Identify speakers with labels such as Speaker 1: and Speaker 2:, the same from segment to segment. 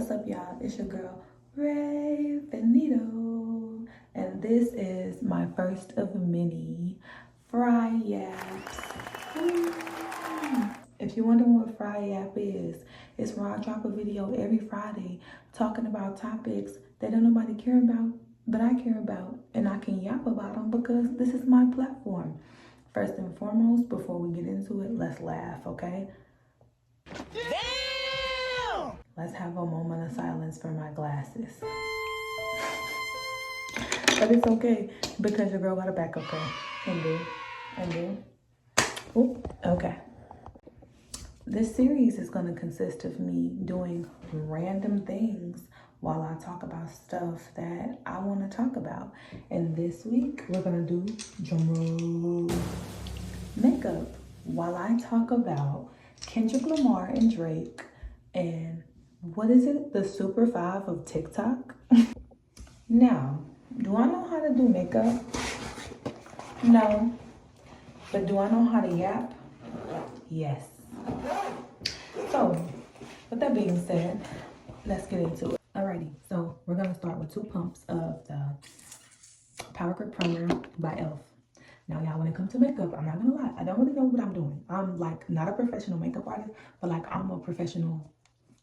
Speaker 1: What's up, y'all? It's your girl, Ray Benito, and this is my first of many FRi-YAPs. If you're wondering what FRi-YAP is, it's where I drop a video every Friday talking about topics that don't nobody care about, but I care about, and I can yap about them because this is my platform. First and foremost, before we get into it, let's laugh, okay? Damn! Let's have a moment of silence for my glasses. But it's okay because your girl got a back, okay? And do. Oop, okay. This series is going to consist of me doing random things while I talk about stuff that I want to talk about. And this week, we're going to do drumroll makeup while I talk about Kendrick Lamar and Drake and what is it? The Super 5 of TikTok? Now, do I know how to do makeup? No. But do I know how to yap? Yes. So, with that being said, let's get into it. Alrighty, so we're gonna start with 2 pumps of the Power Grip Primer by e.l.f. Now, y'all, when it comes to makeup, I'm not gonna lie, I don't really know what I'm doing. I'm like not a professional makeup artist, but like I'm a professional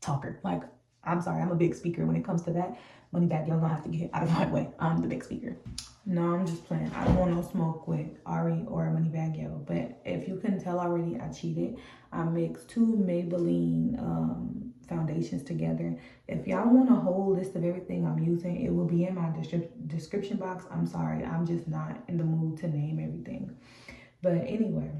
Speaker 1: talker. Like, I'm sorry, I'm a big speaker when it comes to that. Money back, y'all gonna have to get out of my way. I'm the big speaker. No, I'm just playing. I don't want no smoke with Ari or Moneybag Yo. But if you couldn't tell already, I cheated. I mixed 2 Maybelline foundations together. If y'all want a whole list of everything I'm using, it will be in my description box. I'm sorry, I'm just not in the mood to name everything. But anyway,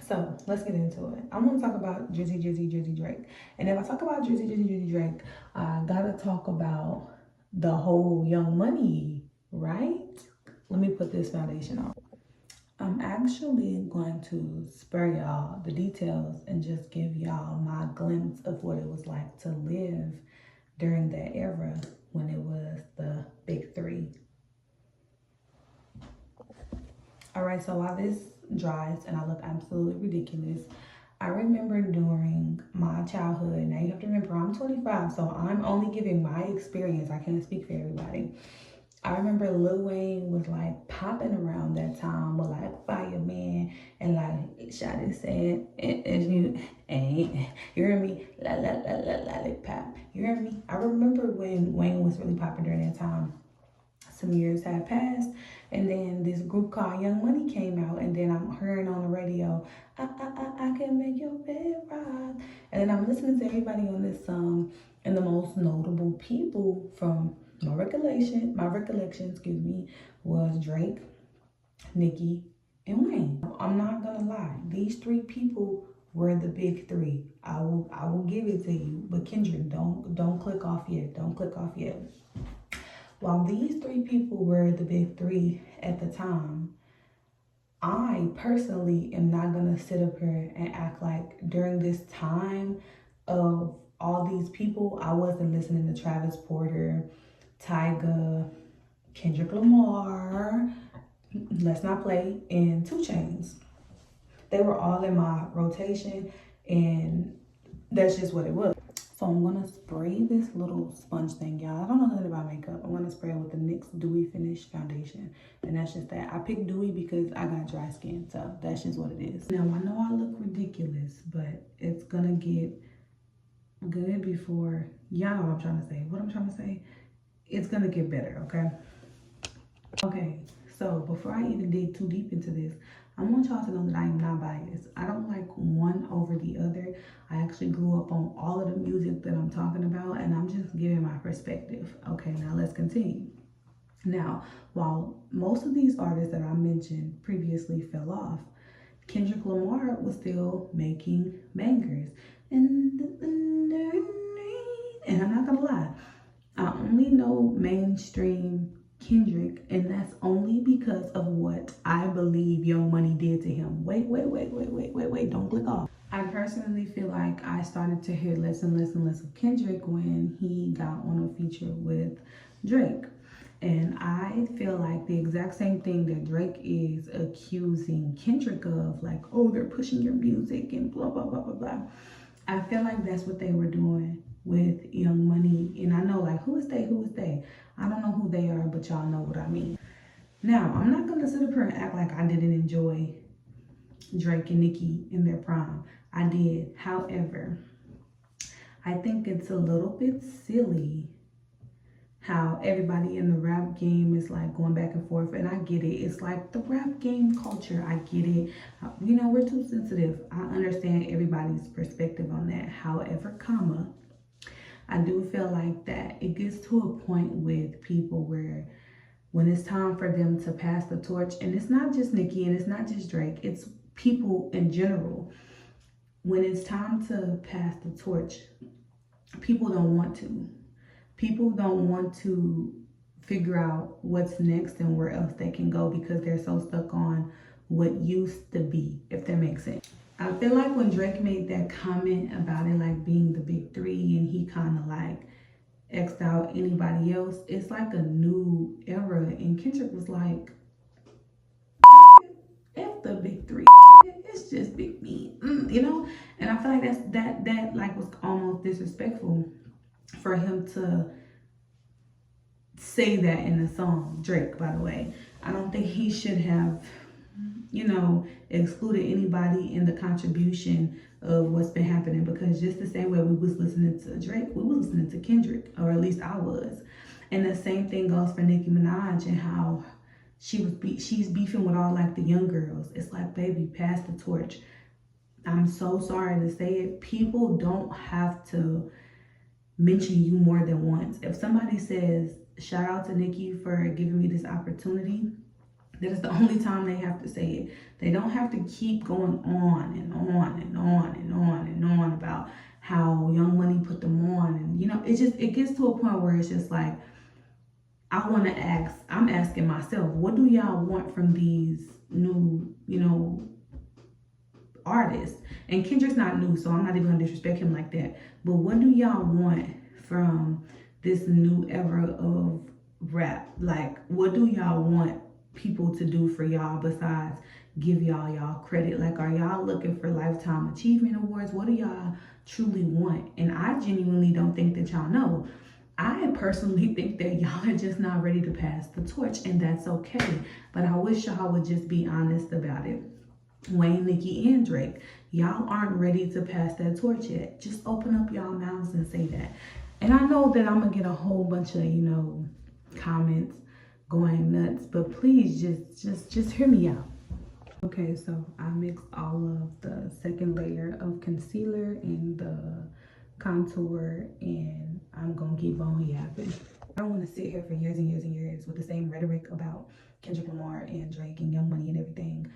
Speaker 1: so let's get into it. I want to talk about Drizzy Drake. And if I talk about Drizzy Drake, I gotta talk about the whole Young Money, right? Let me put this foundation on. I'm actually going to spare y'all the details and just give y'all my glimpse of what it was like to live during that era when it was the big 3. All right, so while this dries and I look absolutely ridiculous, I remember during my childhood, now you have to remember I'm 25, so I'm only giving my experience. I can't speak for everybody. I remember Lil Wayne was like popping around that time with like Fireman and like Shawty said, and you hear me? Lollipop. You hear me? I remember when Wayne was really popping during that time. Some years had passed, and then this group called Young Money came out, and then I'm hearing on the radio, I can make your bed rock. And then I'm listening to everybody on this song, and the most notable people from my recollection, was Drake, Nicki, and Wayne. I'm not gonna lie, these 3 people were the big 3. I will give it to you, but Kendrick, don't click off yet. Don't click off yet. While these 3 people were the big 3 at the time, I personally am not gonna sit up here and act like during this time of all these people, I wasn't listening to Travis Porter, Tyga, Kendrick Lamar, let's not play, and 2 Chainz. They were all in my rotation, and that's just what it was. So I'm gonna spray this little sponge thing, y'all. I don't know nothing about makeup. I'm gonna spray it with the NYX Dewy Finish Foundation, and that's just that. I picked Dewy because I got dry skin, so that's just what it is. Now, I know I look ridiculous, but it's gonna get good before, y'all know what I'm trying to say. What I'm trying to say, it's gonna get better, okay? Okay, so before I even dig too deep into this, I want y'all to know that I am not biased. I don't like one over the other. I actually grew up on all of the music that I'm talking about, and I'm just giving my perspective. Okay, now let's continue. Now, while most of these artists that I mentioned previously fell off, Kendrick Lamar was still making bangers. And I'm not gonna lie, I only know mainstream Kendrick, and that's only because of what I believe Young Money did to him. Wait, don't click off. I personally feel like I started to hear less and less of Kendrick when he got on a feature with Drake. And I feel like the exact same thing that Drake is accusing Kendrick of, like, oh, they're pushing your music and blah, blah, blah, blah, blah. I feel like that's what they were doing with Young Money. And I know, like, who is they? Who is they? I don't know who they are, but y'all know what I mean. Now, I'm not gonna sit up here and act like I didn't enjoy Drake and Nicki in their prime. I did. However, I think it's a little bit silly how everybody in the rap game is like going back and forth, and I get it. It's like the rap game culture. I get it. You know, we're too sensitive. I understand everybody's perspective on that. However, I do feel like that it gets to a point with people where when it's time for them to pass the torch, and it's not just Nicki and it's not just Drake, it's people in general. When it's time to pass the torch, people don't want to. People don't want to figure out what's next and where else they can go because they're so stuck on what used to be, if that makes sense. I feel like when Drake made that comment about it like being the big three and he kind of like X'd out anybody else, it's like a new era. And Kendrick was like, F the big three, it's just big me, you know? And I feel like that like was almost disrespectful for him to say that in the song. Drake, by the way, I don't think he should have, you know, excluded anybody in the contribution of what's been happening, because just the same way we was listening to Drake, we was listening to Kendrick, or at least I was. And the same thing goes for Nicki Minaj and how she's beefing with all like the young girls. It's like, baby, pass the torch. I'm so sorry to say it. People don't have to mention you more than once. If somebody says, shout out to Nicki for giving me this opportunity, that is the only time they have to say it. They don't have to keep going on and on and on and on and on about how Young Money put them on. And, you know, it gets to a point where it's just like, I'm asking myself, what do y'all want from these new, you know, artists? And Kendrick's not new, so I'm not even gonna disrespect him like that. But what do y'all want from this new era of rap? Like, what do y'all want people to do for y'all besides give y'all credit? Like, are y'all looking for lifetime achievement awards? What do y'all truly want? And I genuinely don't think that y'all know. I personally think that y'all are just not ready to pass the torch, and that's okay. But I wish y'all would just be honest about it. Wayne, Nicki, and Drake, y'all aren't ready to pass that torch yet. Just open up y'all mouths and say that. And I know that I'm gonna get a whole bunch of, you know, comments going nuts, but please just hear me out. Okay, so I mixed all of the second layer of concealer and the contour, and I'm gonna keep on yapping. I don't want to sit here for years and years and years with the same rhetoric about Kendrick Lamar and Drake and Young Money and everything.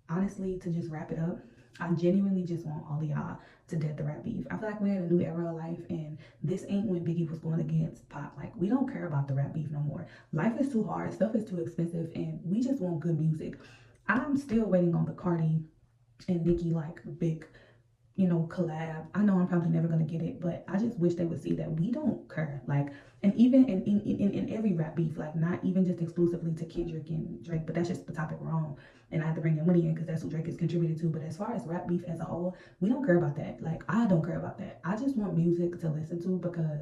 Speaker 1: Honestly, to just wrap it up, I genuinely just want all of y'all to dead the rap beef. I feel like we're in a new era of life, and this ain't when Biggie was going against Pop. Like, we don't care about the rap beef no more. Life is too hard, stuff is too expensive, and we just want good music. I'm still waiting on the Cardi and Nicki like big, you know, collab. I know I'm probably never gonna get it, but I just wish they would see that we don't care. Like, and even in every rap beef, like not even just exclusively to Kendrick and Drake, but that's just the topic we're on. And I have to bring Young Money in because that's what Drake has contributed to. But as far as rap beef as a whole, we don't care about that. Like, I don't care about that. I just want music to listen to because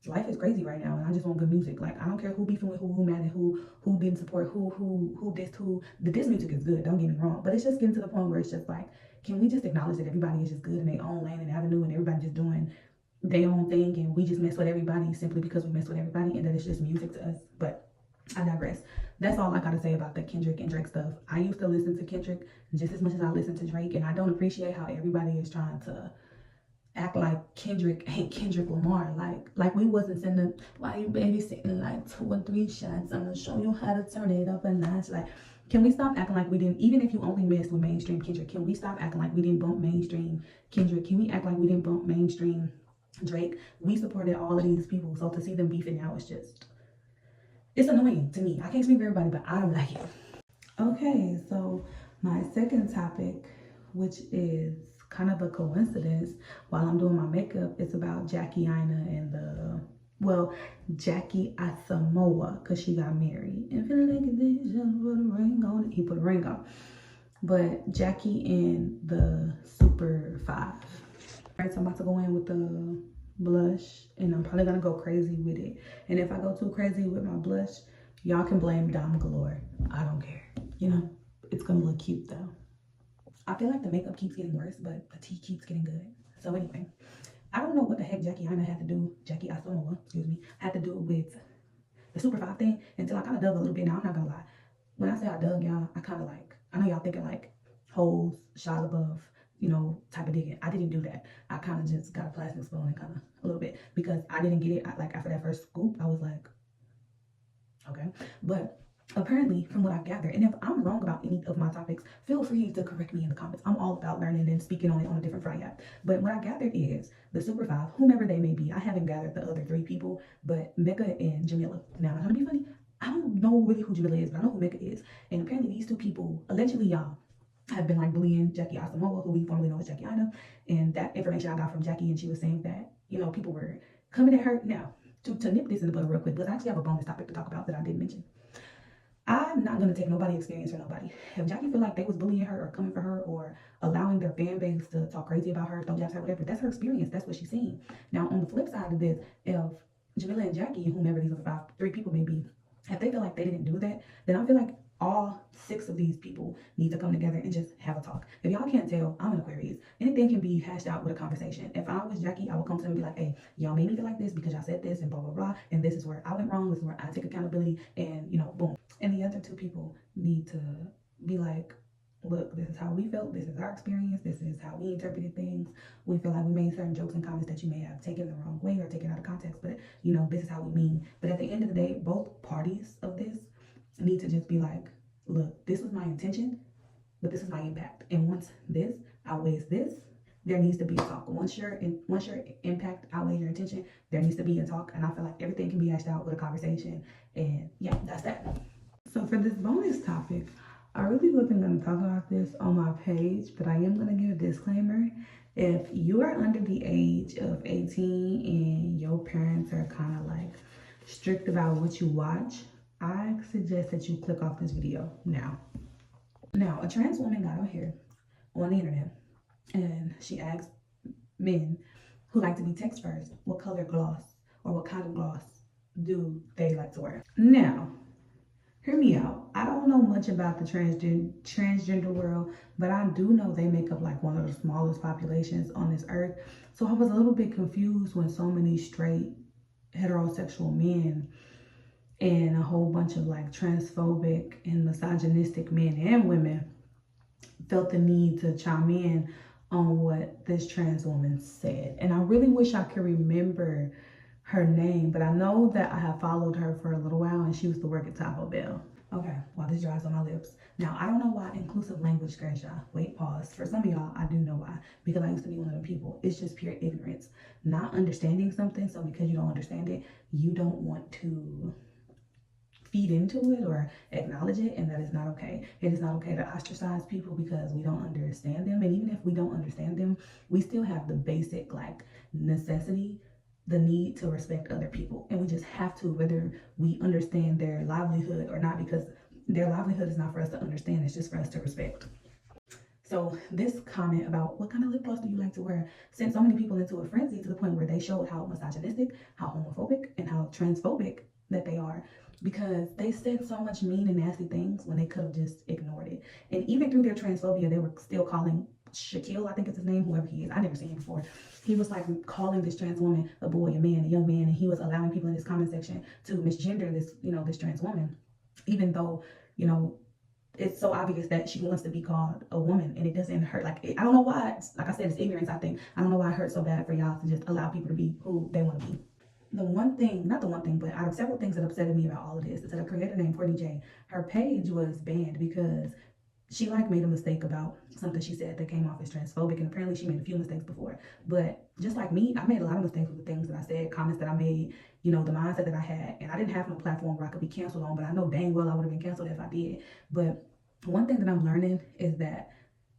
Speaker 1: life is crazy right now, and I just want good music. Like, I don't care who beefing with who mad at who didn't support who dissed who. The diss music is good, don't get me wrong, but it's just getting to the point where it's just like, can we just acknowledge that everybody is just good in their own lane and avenue, and everybody just doing their own thing, and we just mess with everybody simply because we mess with everybody, and that it's just music to us. But I digress. That's all I gotta say about the Kendrick and Drake stuff. I used to listen to Kendrick just as much as I listen to Drake, and I don't appreciate how everybody is trying to act like Kendrick ain't Kendrick Lamar. Like we wasn't sending, why you babysitting like 2 or 3 shots? I'm gonna show you how to turn it up a notch. Like, can we stop acting like we didn't, even if you only messed with mainstream Kendrick, can we stop acting like we didn't bump mainstream Kendrick? Can we act like we didn't bump mainstream Drake? We supported all of these people, so to see them beefing now is just, it's annoying to me. I can't speak for everybody, but I don't like it. Okay, so my second topic, which is kind of a coincidence, while I'm doing my makeup, it's about Jackie Aina and Jackie Asamoah, because she got married. And feeling like they just put a ring on it. He put a ring on. But Jackie and the Super 5. All right, so I'm about to go in with the blush, and I'm probably gonna go crazy with it. And if I go too crazy with my blush, y'all can blame Dom Galore. I don't care. You know, it's gonna look cute though. I feel like the makeup keeps getting worse, but the tea keeps getting good. So anyway, I don't know what the heck Jackie Asamoah, excuse me, had to do with the Super 5 thing until I kind of dug a little bit. Now, I'm not gonna lie. When I say I dug, y'all, I kind of like, I know y'all thinking like holes, Shia LaBeouf, you know, type of digging. I didn't do that. I kind of just got a plastic spoon and kind of a little bit because I didn't get it. Like after that first scoop, I was like, okay. But apparently, from what I've gathered, and if I'm wrong about any of my topics, feel free to correct me in the comments. I'm all about learning and speaking on it on a different FRi-YAP. But what I gathered is the Super 5, whomever they may be, I haven't gathered the other 3 people, but Mecca and Jamila. Now, I'm gonna be funny. I don't know really who Jamila is, but I know who Mecca is. And apparently these 2 people, allegedly y'all, have been like bullying Jackie Asamoah, who we formerly know as Jackie Ina. And that information I got from Jackie, and she was saying that, you know, people were coming at her. Now, to nip this in the bud real quick, because I actually have a bonus topic to talk about that I didn't mention. I'm not gonna take nobody's experience for nobody. If Jackie feel like they was bullying her or coming for her or allowing their fan base to talk crazy about her, throw jabs at her, whatever, that's her experience. That's what she's seen. Now, on the flip side of this, if Jamila and Jackie, and whomever these other 3 people may be, if they feel like they didn't do that, then I feel like all 6 of these people need to come together and just have a talk. If y'all can't tell, I'm an Aquarius. Anything can be hashed out with a conversation. If I was Jackie, I would come to them and be like, hey, y'all made me feel like this because y'all said this and blah, blah, blah. And this is where I went wrong. This is where I take accountability and, you know, boom. And the other 2 people need to be like, look, this is how we felt. This is our experience. This is how we interpreted things. We feel like we made certain jokes and comments that you may have taken the wrong way or taken out of context, but you know, this is how we mean. But at the end of the day, both parties of this need to just be like, look, this was my intention, but this is my impact. And once this outweighs this, there needs to be a talk. Once your impact outweighs your intention, there needs to be a talk. And I feel like everything can be hashed out with a conversation. And yeah, that's that. So for this bonus topic, I really wasn't going to talk about this on my page, but I am going to give a disclaimer. If you are under the age of 18 and your parents are kind of like strict about what you watch, I suggest that you click off this video now. Now, a trans woman got on here on the internet and she asked men who like to be text first what color gloss or what kind of gloss do they like to wear. Now, hear me out. I don't know much about the transgender world, but I do know they make up like one of the smallest populations on this earth. So I was a little bit confused when so many straight heterosexual men and a whole bunch of like transphobic and misogynistic men and women felt the need to chime in on what this trans woman said. And I really wish I could remember her name, but I know that I have followed her for a little while and she used to work at Taco Bell. Okay, while this dries on my lips. Now, I don't know why inclusive language scares y'all. Wait, pause. For some of y'all, I do know why. Because I used to be one of the people. It's just pure ignorance. Not understanding something, so because you don't understand it, you don't want to feed into it or acknowledge it, and that is not okay. It is not okay to ostracize people because we don't understand them. And even if we don't understand them, we still have the basic like necessity, the need to respect other people. And we just have to, whether we understand their livelihood or not, because their livelihood is not for us to understand, it's just for us to respect. So this comment about what kind of lip gloss do you like to wear sent so many people into a frenzy to the point where they showed how misogynistic, how homophobic, and how transphobic that they are, because they said so much mean and nasty things when they could have just ignored it. And even through their transphobia, they were still calling Shaquille, I think it's his name, whoever he is, I never seen him before. He was like calling this trans woman a boy, a man, a young man, and he was allowing people in his comment section to misgender this, you know, this trans woman, even though, you know, it's so obvious that she wants to be called a woman, and it doesn't hurt. Like, I don't know why, like I said, it's ignorance, I think. I don't know why it hurts so bad for y'all to just allow people to be who they want to be. The one thing, not the one thing, but out of several things that upsetted me about all of this is that a creator named Courtney J, her page was banned because she like made a mistake about something she said that came off as transphobic, and apparently she made a few mistakes before. But just like me, I made a lot of mistakes with the things that I said, comments that I made, you know, the mindset that I had, and I didn't have no platform where I could be canceled on, but I know dang well I would have been canceled if I did. But one thing that I'm learning is that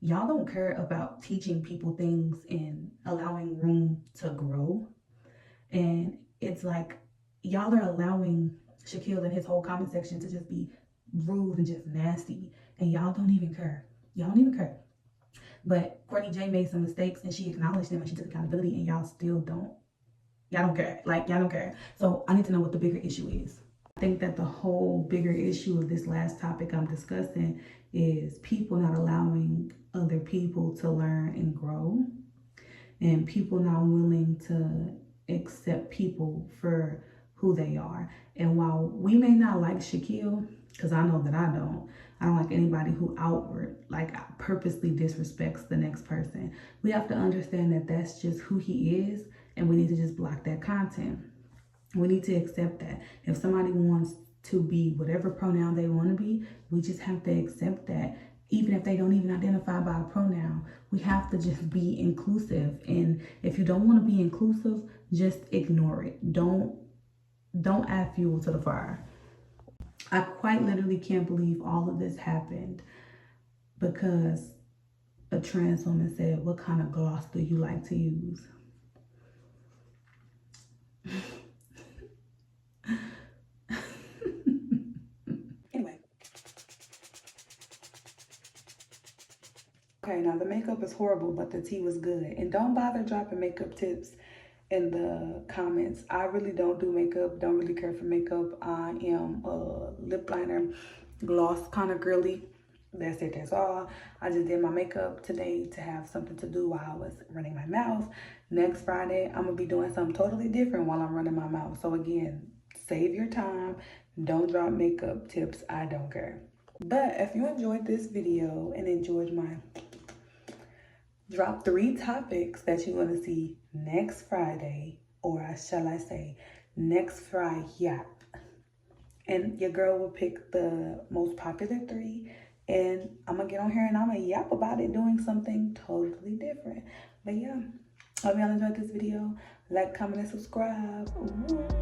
Speaker 1: y'all don't care about teaching people things and allowing room to grow. And it's like y'all are allowing Shaquille and his whole comment section to just be rude and just nasty, and y'all don't even care. Y'all don't even care. But Courtney J made some mistakes and she acknowledged them and she took accountability, and y'all still don't Y'all don't care. Like, y'all don't care. So I need to know what the bigger issue is. I think that the whole bigger issue of this last topic I'm discussing is people not allowing other people to learn and grow, and people not willing to accept people for who they are. And while we may not like Shaquille, because I know that I don't like anybody who purposely disrespects the next person. We have to understand that that's just who he is, and we need to just block that content. We need to accept that. If somebody wants to be whatever pronoun they want to be, we just have to accept that. Even if they don't even identify by a pronoun, we have to just be inclusive. And if you don't want to be inclusive, just ignore it. Don't add fuel to the fire. I quite literally can't believe all of this happened because a trans woman said, "What kind of gloss do you like to use?" Anyway. Okay, now the makeup is horrible, but the tea was good. And don't bother dropping makeup tips in the comments. I really don't do makeup, don't really care for makeup. I am a lip liner, gloss kind of girly. That's it, that's all. I just did my makeup today to have something to do while I was running my mouth. Next Friday, I'm gonna be doing something totally different while I'm running my mouth. So again, save your time. Don't drop makeup tips, I don't care. But if you enjoyed this video and enjoyed my drop 3 topics that you want to see next Friday, or shall I say next FRi-YAP, and your girl will pick the most popular 3, and I'm gonna get on here and I'm gonna yap about it, doing something totally different. But yeah, hope y'all enjoyed this video. Like, comment, and subscribe. Ooh.